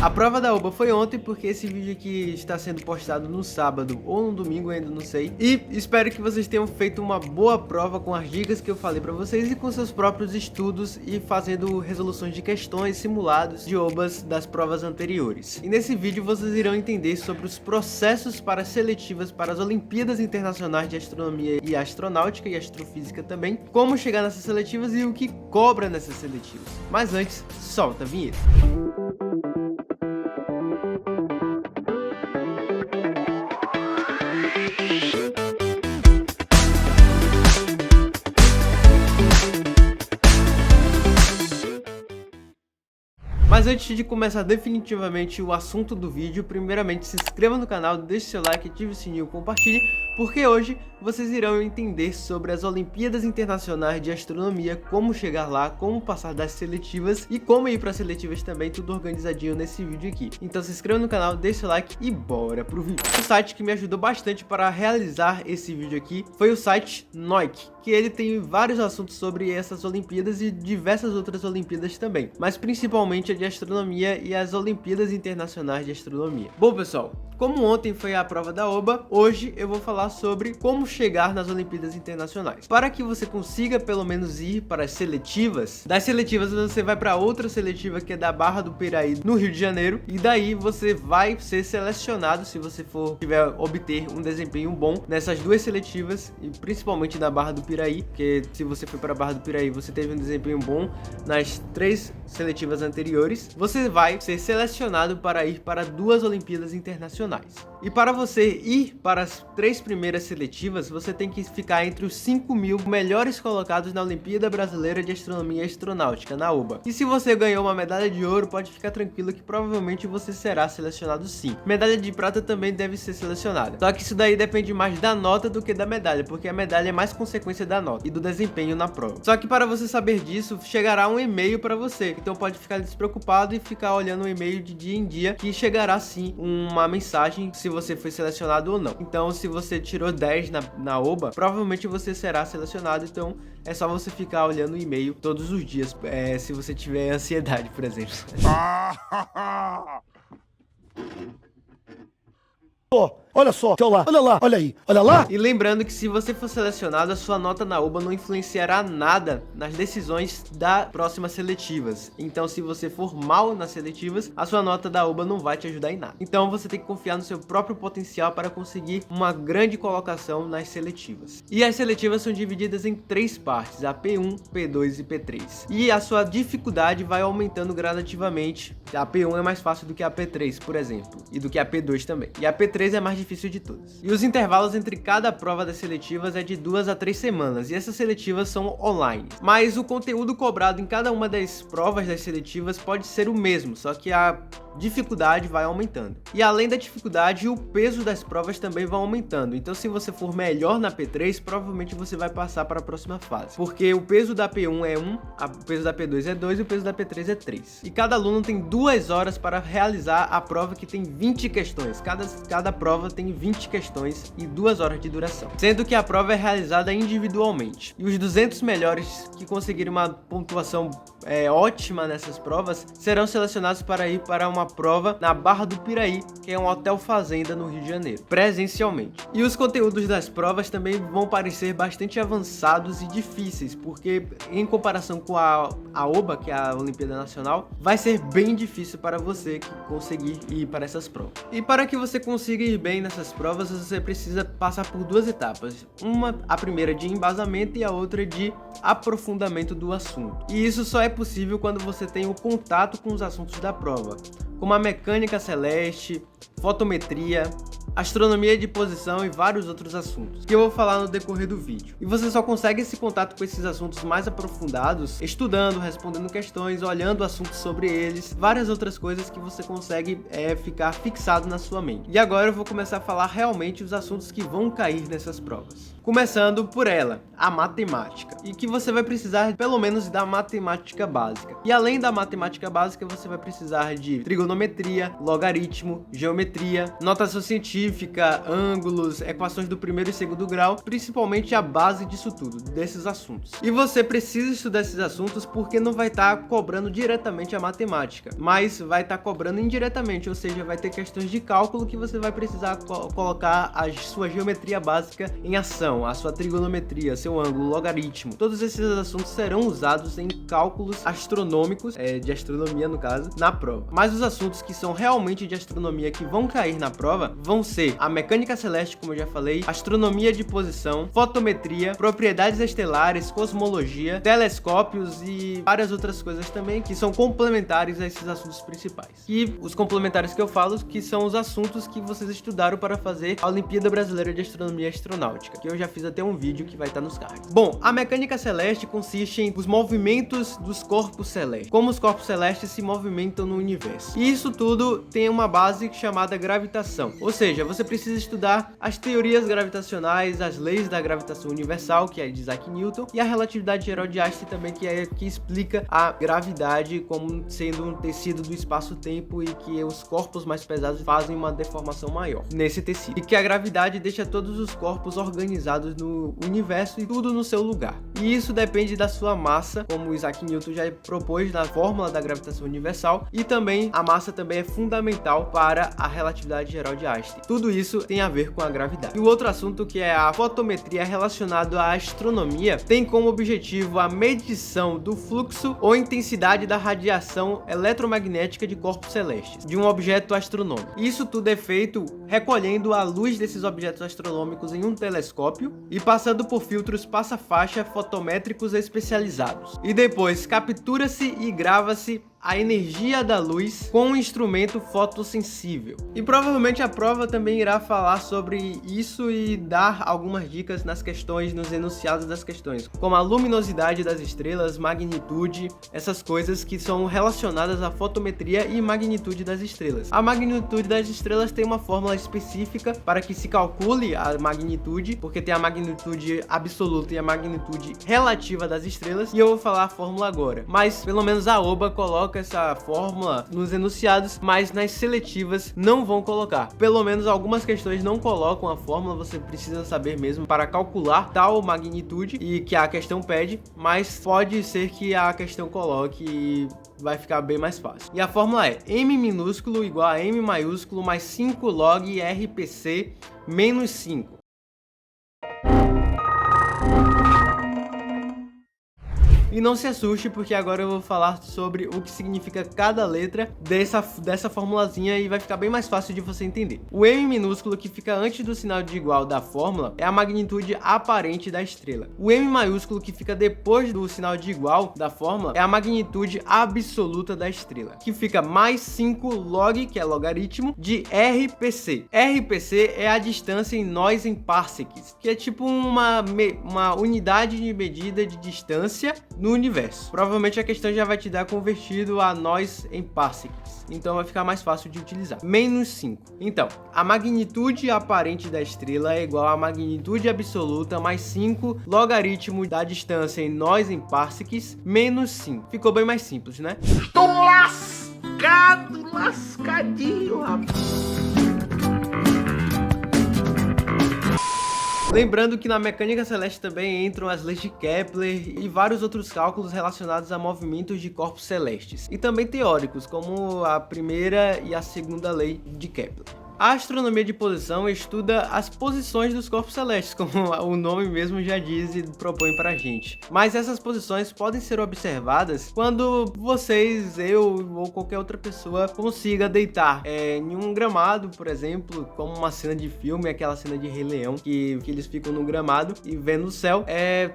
A prova da OBA foi ontem, porque esse vídeo aqui está sendo postado no sábado ou no domingo, ainda não sei. E espero que vocês tenham feito uma boa prova com as dicas que eu falei pra vocês e com seus próprios estudos e fazendo resoluções de questões, simulados de OBAs das provas anteriores. E nesse vídeo vocês irão entender sobre os processos para seletivas para as Olimpíadas Internacionais de Astronomia e Astronáutica e Astrofísica também, como chegar nessas seletivas e o que cobra nessas seletivas. Mas antes, solta a vinheta. Mas antes de começar definitivamente o assunto do vídeo, primeiramente se inscreva no canal, deixe seu like, ative o sininho e compartilhe, porque hoje vocês irão entender sobre as Olimpíadas Internacionais de Astronomia, como chegar lá, como passar das seletivas e como ir para as seletivas também, tudo organizadinho nesse vídeo aqui. Então se inscreva no canal, deixe seu like e bora pro vídeo. O site que me ajudou bastante para realizar esse vídeo aqui foi o site Noik, que ele tem vários assuntos sobre essas Olimpíadas e diversas outras Olimpíadas também, mas principalmente a de astronomia e as Olimpíadas Internacionais de Astronomia. Bom pessoal, como ontem foi a prova da OBA, hoje eu vou falar sobre como chegar nas Olimpíadas Internacionais. Para que você consiga pelo menos ir para as seletivas, das seletivas você vai para outra seletiva que é da Barra do Piraí, no Rio de Janeiro, e daí você vai ser selecionado se você obter um desempenho bom nessas duas seletivas, e principalmente na Barra do Piraí, porque se você foi para a Barra do Piraí você teve um desempenho bom nas 3 seletivas anteriores, você vai ser selecionado para ir para 2 Olimpíadas Internacionais. E para você ir para as 3 primeiras seletivas, você tem que ficar entre os 5.000 melhores colocados na Olimpíada Brasileira de Astronomia e Astronáutica, na OBA. E se você ganhou uma medalha de ouro, pode ficar tranquilo que provavelmente você será selecionado sim. Medalha de prata também deve ser selecionada. Só que isso daí depende mais da nota do que da medalha, porque a medalha é mais consequência da nota e do desempenho na prova. Só que para você saber disso, chegará um e-mail para você. Então pode ficar despreocupado e ficar olhando o e-mail de dia em dia, que chegará sim uma mensagem se você foi selecionado ou não. Então se você tirou 10 na OBA, provavelmente você será selecionado, então é só você ficar olhando o e-mail todos os dias, se você tiver ansiedade, por exemplo. Olha só, olha lá, olha aí, olha lá. E lembrando que se você for selecionado, a sua nota na OBA não influenciará nada nas decisões das próximas seletivas. Então se você for mal nas seletivas, a sua nota da OBA não vai te ajudar em nada. Então você tem que confiar no seu próprio potencial para conseguir uma grande colocação nas seletivas. E as seletivas são divididas em 3 partes, a P1, P2 e P3. E a sua dificuldade vai aumentando gradativamente. A P1 é mais fácil do que a P3, por exemplo, e do que a P2 também. E a P3 é mais difícil de todas. E os intervalos entre cada prova das seletivas é de 2 a 3 semanas, e essas seletivas são online. Mas o conteúdo cobrado em cada uma das provas das seletivas pode ser o mesmo, só que a dificuldade vai aumentando. E além da dificuldade, o peso das provas também vai aumentando. Então se você for melhor na P3, provavelmente você vai passar para a próxima fase. Porque o peso da P1 é 1, o peso da P2 é 2 e o peso da P3 é 3. E cada aluno tem 2 horas para realizar a prova, que tem 20 questões. Cada prova tem 20 questões e 2 horas de duração. Sendo que a prova é realizada individualmente. E os 200 melhores que conseguirem uma pontuação ótima nessas provas serão selecionados para ir para uma prova na Barra do Piraí, que é um hotel fazenda no Rio de Janeiro, presencialmente. E os conteúdos das provas também vão parecer bastante avançados e difíceis, porque em comparação com a OBA, que é a Olimpíada Nacional, vai ser bem difícil para você conseguir ir para essas provas. E para que você consiga ir bem nessas provas, você precisa passar por 2 etapas. A primeira de embasamento e a outra de aprofundamento do assunto. E isso só é possível quando você tem o contato com os assuntos da prova, como a mecânica celeste, fotometria, astronomia de posição e vários outros assuntos, que eu vou falar no decorrer do vídeo. E você só consegue esse contato com esses assuntos mais aprofundados estudando, respondendo questões, olhando assuntos sobre eles, várias outras coisas que você consegue ficar fixado na sua mente. E agora eu vou começar a falar realmente os assuntos que vão cair nessas provas. Começando por ela, a matemática, e que você vai precisar pelo menos da matemática básica. E além da matemática básica, você vai precisar de trigonometria, logaritmo, geometria, notação científica, científica, ângulos, equações do primeiro e segundo grau, principalmente a base disso tudo, desses assuntos. E você precisa estudar esses assuntos porque não vai estar cobrando diretamente a matemática, mas vai estar cobrando indiretamente, ou seja, vai ter questões de cálculo que você vai precisar colocar a sua geometria básica em ação, a sua trigonometria, seu ângulo, logaritmo. Todos esses assuntos serão usados em cálculos astronômicos, de astronomia no caso, na prova. Mas os assuntos que são realmente de astronomia que vão cair na prova vão ser a mecânica celeste, como eu já falei, astronomia de posição, fotometria, propriedades estelares, cosmologia, telescópios e várias outras coisas também que são complementares a esses assuntos principais. E os complementares que eu falo que são os assuntos que vocês estudaram para fazer a Olimpíada Brasileira de Astronomia e Astronáutica, que eu já fiz até um vídeo que vai estar nos cards. Bom, a mecânica celeste consiste em os movimentos dos corpos celestes, como os corpos celestes se movimentam no universo. E isso tudo tem uma base chamada gravitação, ou seja, você precisa estudar as teorias gravitacionais, as leis da gravitação universal, que é de Isaac Newton, e a relatividade geral de Einstein também, que explica a gravidade como sendo um tecido do espaço-tempo e que os corpos mais pesados fazem uma deformação maior nesse tecido. E que a gravidade deixa todos os corpos organizados no universo e tudo no seu lugar. E isso depende da sua massa, como Isaac Newton já propôs na fórmula da gravitação universal, e também a massa também é fundamental para a relatividade geral de Einstein. Tudo isso tem a ver com a gravidade. E o outro assunto, que é a fotometria relacionado à astronomia, tem como objetivo a medição do fluxo ou intensidade da radiação eletromagnética de corpos celestes, de um objeto astronômico. Isso tudo é feito recolhendo a luz desses objetos astronômicos em um telescópio e passando por filtros passa-faixa fotométricos especializados. E depois captura-se e grava-se a energia da luz com um instrumento fotossensível. E provavelmente a prova também irá falar sobre isso e dar algumas dicas nas questões, nos enunciados das questões, como a luminosidade das estrelas, magnitude, essas coisas que são relacionadas à fotometria e magnitude das estrelas. A magnitude das estrelas tem uma fórmula específica para que se calcule a magnitude, porque tem a magnitude absoluta e a magnitude relativa das estrelas, e eu vou falar a fórmula agora. Mas pelo menos a OBA coloca essa fórmula nos enunciados, mas nas seletivas não vão colocar. Pelo menos algumas questões não colocam a fórmula, você precisa saber mesmo para calcular tal magnitude e que a questão pede, mas pode ser que a questão coloque e vai ficar bem mais fácil. E a fórmula é M minúsculo igual a M maiúsculo mais 5 log RPC menos 5. E não se assuste, porque agora eu vou falar sobre o que significa cada letra dessa formulazinha e vai ficar bem mais fácil de você entender. O M minúsculo, que fica antes do sinal de igual da fórmula, é a magnitude aparente da estrela. O M maiúsculo, que fica depois do sinal de igual da fórmula, é a magnitude absoluta da estrela, que fica mais 5 log, que é logaritmo, de RPC. RPC é a distância em nós em parsecs, que é tipo uma unidade de medida de distância no universo. Provavelmente a questão já vai te dar convertido a nós em parsecs, então vai ficar mais fácil de utilizar. Menos 5. Então, a magnitude aparente da estrela é igual à magnitude absoluta mais 5 logaritmo da distância em nós em parsecs menos 5. Ficou bem mais simples, né? Tô lascadinho, rapaz. Lembrando que na mecânica celeste também entram as leis de Kepler e vários outros cálculos relacionados a movimentos de corpos celestes, e também teóricos, como a primeira e a segunda lei de Kepler. A astronomia de posição estuda as posições dos corpos celestes, como o nome mesmo já diz e propõe pra gente. Mas essas posições podem ser observadas quando vocês, eu ou qualquer outra pessoa consiga deitar em um gramado, por exemplo, como uma cena de filme, aquela cena de Rei Leão, que eles ficam no gramado e vendo o céu.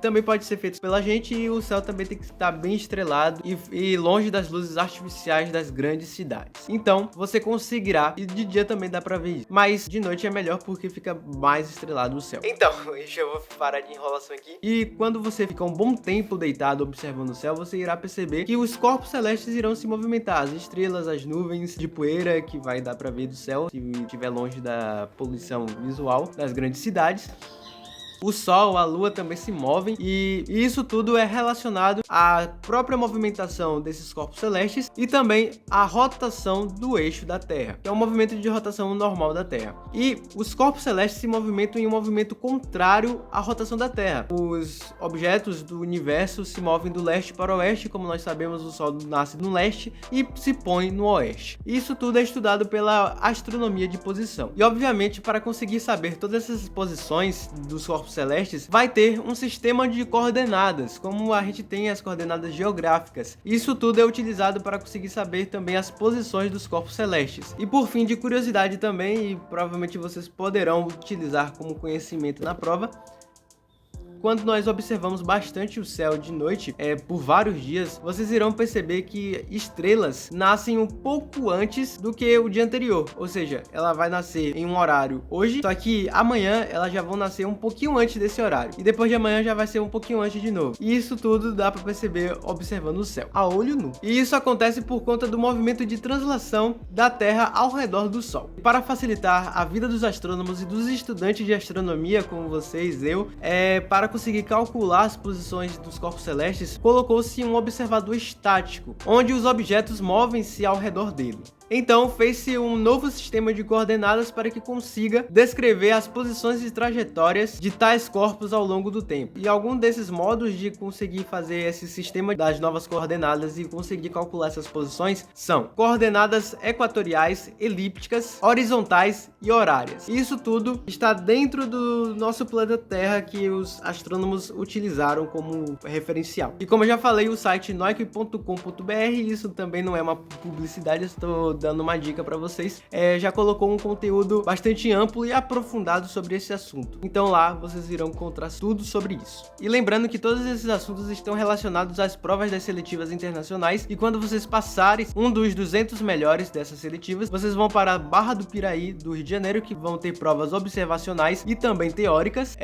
Também pode ser feito pela gente, e o céu também tem que estar bem estrelado e longe das luzes artificiais das grandes cidades. Então, você conseguirá, e de dia também dá pra ver isso, mas de noite é melhor porque fica mais estrelado o céu. Então, eu vou parar de enrolação aqui. E quando você fica um bom tempo deitado observando o céu, você irá perceber que os corpos celestes irão se movimentar, as estrelas, as nuvens de poeira que vai dar pra ver do céu se estiver longe da poluição visual das grandes cidades. O Sol, a Lua também se movem e isso tudo é relacionado à própria movimentação desses corpos celestes e também à rotação do eixo da Terra, que é um movimento de rotação normal da Terra. E os corpos celestes se movimentam em um movimento contrário à rotação da Terra. Os objetos do universo se movem do leste para o oeste, como nós sabemos, o Sol nasce no leste e se põe no oeste. Isso tudo é estudado pela astronomia de posição. E obviamente, para conseguir saber todas essas posições dos corpos celestes, vai ter um sistema de coordenadas, como a gente tem as coordenadas geográficas. Isso tudo é utilizado para conseguir saber também as posições dos corpos celestes. E por fim, de curiosidade também, e provavelmente vocês poderão utilizar como conhecimento na prova, quando nós observamos bastante o céu de noite, por vários dias, vocês irão perceber que estrelas nascem um pouco antes do que o dia anterior. Ou seja, ela vai nascer em um horário hoje, só que amanhã elas já vão nascer um pouquinho antes desse horário. E depois de amanhã já vai ser um pouquinho antes de novo. E isso tudo dá para perceber observando o céu, a olho nu. E isso acontece por conta do movimento de translação da Terra ao redor do Sol. E para facilitar a vida dos astrônomos e dos estudantes de astronomia, como vocês, para conseguir calcular as posições dos corpos celestes, colocou-se um observador estático, onde os objetos movem-se ao redor dele. Então, fez-se um novo sistema de coordenadas para que consiga descrever as posições e trajetórias de tais corpos ao longo do tempo. E algum desses modos de conseguir fazer esse sistema das novas coordenadas e conseguir calcular essas posições são coordenadas equatoriais, elípticas, horizontais e horárias. Isso tudo está dentro do nosso planeta Terra que os astrônomos utilizaram como referencial. E como eu já falei, o site noik.com.br, isso também não é uma publicidade, eu estou dando uma dica para vocês, já colocou um conteúdo bastante amplo e aprofundado sobre esse assunto. Então lá vocês irão encontrar tudo sobre isso. E lembrando que todos esses assuntos estão relacionados às provas das seletivas internacionais, e quando vocês passarem um dos 200 melhores dessas seletivas, vocês vão para a Barra do Piraí, do Rio de Janeiro, que vão ter provas observacionais e também teóricas,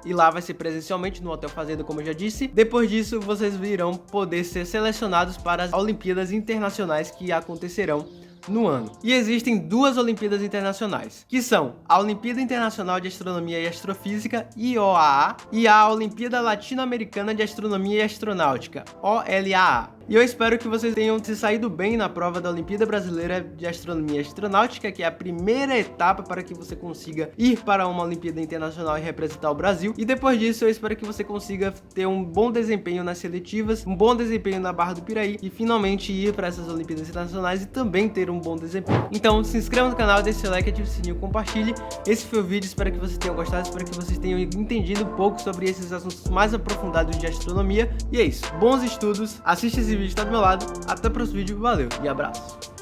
e lá vai ser presencialmente no Hotel Fazenda, como eu já disse. Depois disso, vocês irão poder ser selecionados para as Olimpíadas Internacionais que acontecerão no ano. E existem duas Olimpíadas Internacionais, que são a Olimpíada Internacional de Astronomia e Astrofísica, IOAA, e a Olimpíada Latino-Americana de Astronomia e Astronáutica, OLAA. E eu espero que vocês tenham se saído bem na prova da Olimpíada Brasileira de Astronomia e Astronáutica, que é a primeira etapa para que você consiga ir para uma Olimpíada Internacional e representar o Brasil. E depois disso, eu espero que você consiga ter um bom desempenho nas seletivas, um bom desempenho na Barra do Piraí e finalmente ir para essas Olimpíadas Internacionais e também ter um bom desempenho. Então, se inscreva no canal, deixe seu like, ative o sininho, compartilhe. Esse foi o vídeo, espero que vocês tenham gostado, espero que vocês tenham entendido um pouco sobre esses assuntos mais aprofundados de astronomia. E é isso, bons estudos, assista esse vídeo, está do meu lado, até o próximo vídeo, valeu e abraço!